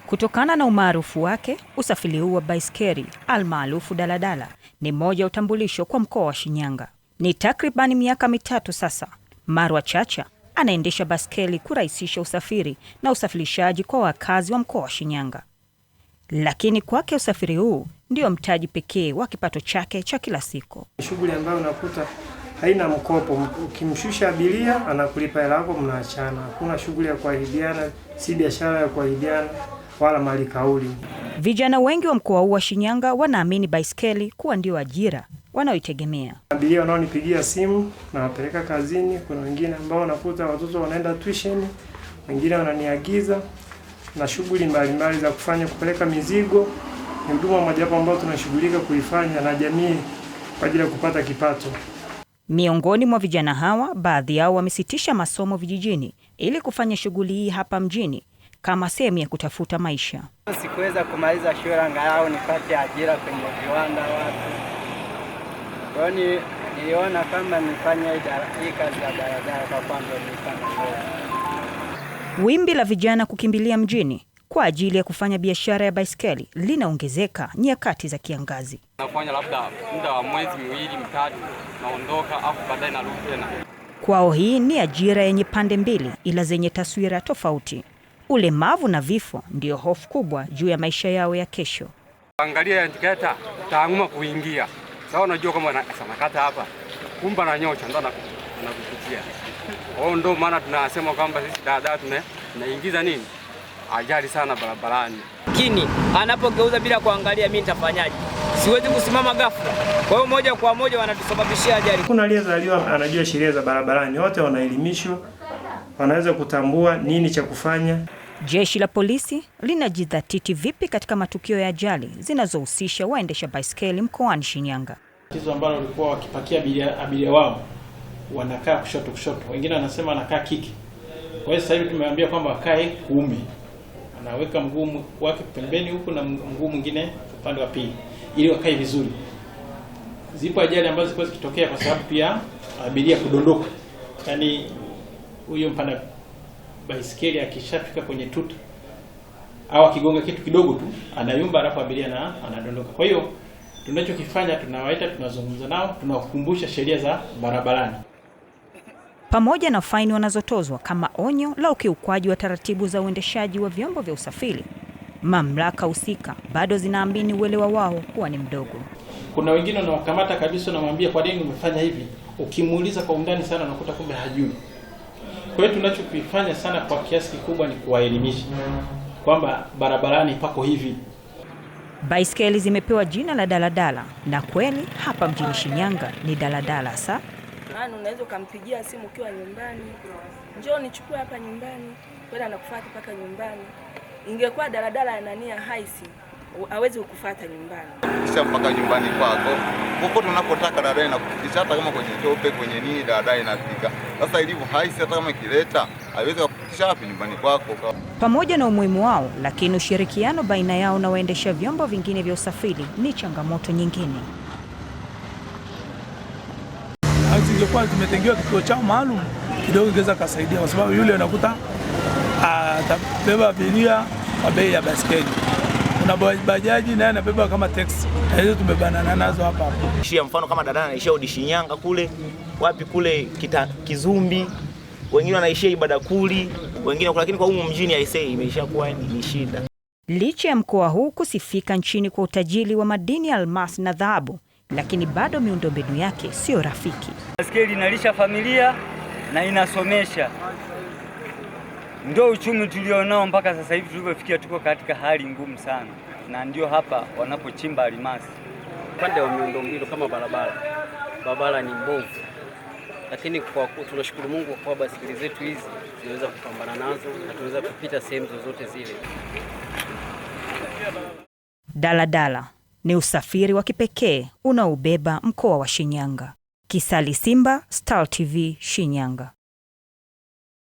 Kutokana na umaarufu wake, usafiri huu wa baiskeli almaarufu daladala ni moja ya utambulisho kwa mkoa wa Shinyanga. Ni takribani miaka mitatu sasa, Marwa Chacha anaendesha baiskeli kurahisisha usafiri na usafirishaji kwa wakazi wa mkoa wa Shinyanga. Lakini kwake usafiri huu ndio mtaji pekee wa kipato chake cha kila siku. Shughuli ambayo unakuta haina mkopo, ukimshusha abiria anakulipa hela yako, mnaachana. Hakuna shughuli ya kuahidiana, si biashara ya kuahidiana wala mali kauli. Vijana wengi wa mkoa huu wa Shinyanga wanaamini baiskeli kuwa ndio ajira wanaoitegemea. Abiria wanaonipigia simu na wapeleka kazini, kuna wengine ambao wanakuta watoto wanaenda tuition, wengine wananiagiza na shughuli mbalimbali za kufanya, kupeleka mizigo. Ni huduma mojawapo ambayo tunashughulika kuifanya na jamii kwa ajili ya kupata kipato. Miongoni mwa vijana hawa, baadhi yao wamesitisha masomo vijijini ili kufanya shughuli hii hapa mjini kama sehemu ya kutafuta maisha. Sikuweza kumaliza shule angalau nipate ajira kwenye viwanda wapi. Kwa hiyo niliona kama nifanye hii kazi ya daladala kwa kwanza nifanye. Wimbi la vijana kukimbilia mjini kwa ajili ya kufanya biashara ya baiskeli linaongezeka nyakati za kiangazi. Nafanya labda muda wa mwezi miwili mitatu, naondoka afu baadaye narudi tena. Kwao hii ni ajira yenye pande mbili ila zenye taswira tofauti. Ulemavu na vifo ndio hofu kubwa juu ya maisha yao ya kesho. Angalia indiketa taanguma kuingia. Sawa, unajua kama nakata hapa. Kumba na nyocha ndo nakupitia. Ndio maana tunasema kwamba sisi daladala tunaingiza nini? Ajali sana barabarani. Lakini anapogeuza bila kuangalia mimi nitafanyaje? Siwezi kusimama ghafla. Kwa hiyo moja kwa moja wanatusababishia ajali. Kuna aliyezaliwa anajua sheria za barabarani, wote wanaelimishwa, wanaweza kutambua nini cha kufanya. Jeshi la polisi linajidhatiti vipi katika matukio ya ajali zinazohusisha waendesha baiskeli mkoani Shinyanga? Tatizo ambalo walikuwa wakipakia abiria wao wanakaa kushoto, wengine wanasema wanakaa kiki. Kwa hiyo sasa hivi tumewaambia kwamba wakae kuume. Anaweka mguu wake pembeni huko na mguu mwingine upande wa pili ili wakae vizuri. Zipo ajali ambazo zilikuwa zikitokea kwa sababu pia abiria kudondoka. Yaani huyo mpanda baiskeli akishafika kwenye tuta au akigonga kitu kidogo tu anayumba, alafu abiria na anadondoka. Kwa hiyo tunachokifanya, tunawaita, tunazungumza nao, tunawakumbusha sheria za barabarani pamoja na faini wanazotozwa kama onyo la ukiukwaji wa taratibu za uendeshaji wa vyombo vya usafiri. Mamlaka husika bado zinaamini uelewa wao kuwa ni mdogo. Kuna wengine wanawakamata kabisa na mwambia kwa nini umefanya hivi. Ukimuuliza kwa undani sana unakuta kumbe hajui. Kwa hiyo tunachokifanya sana kwa kiasi kikubwa ni kuwaelimisha kwamba barabarani pako hivi. Baiskeli zimepewa jina la daladala na kweli hapa mjini Shinyanga ni daladala sa. Unaweza ukampigia simu ukiwa nyumbani, njoo nichukue hapa nyumbani, kwenda anakufuata mpaka nyumbani. Ingekuwa daladala ya nania haisi, hawezi kukufuata nyumbani. Kisha mpaka nyumbani kwako. Popote unapotaka daladala inakufikisha, hata kama kwenye tope, kwenye nini daladala inafika. Sasa ilivyo haisi, hata kama kileta, haiwezi kukufikisha hapo nyumbani kwako. Pamoja na umuhimu wao, lakini ushirikiano baina yao na waendesha vyombo vingine vya usafiri ni changamoto nyingine. Zingekuwa zimetengewa kituo chao maalum kidogo ingeweza kusaidia, kwa sababu yule unakuta atabeba abiria kwa bei ya baiskeli. Kuna bajaji naye anabeba kama taxi. Hizo tumebanana nazo hapa hapo. Shia mfano kama daladala anaishia hadi Shinyanga kule, wapi kule Kizumbi, wengine wanaishia Ibadakuli, wengine, lakini kwa humu mjini aisee imeisha kuwa ni shida. Licha ya mkoa huu kusifika nchini kwa utajiri wa madini ya almasi na dhahabu, lakini bado miundombinu yake sio rafiki. Baiskeli inalisha familia na inasomesha. Ndio uchumi tulionao mpaka sasa hivi tulipofikia, tuko katika hali ngumu sana. Na ndio hapa wanapochimba almasi. Upande wa miundombinu kama barabara ni mbovu. Lakini tunashukuru Mungu kwa baiskeli zetu hizi zinaweza kupambana nazo na tunaweza kupita sehemu zozote zile. Daladala ni usafiri wa kipekee unaobeba mkoa wa Shinyanga. Kisali Simba, Star TV, Shinyanga.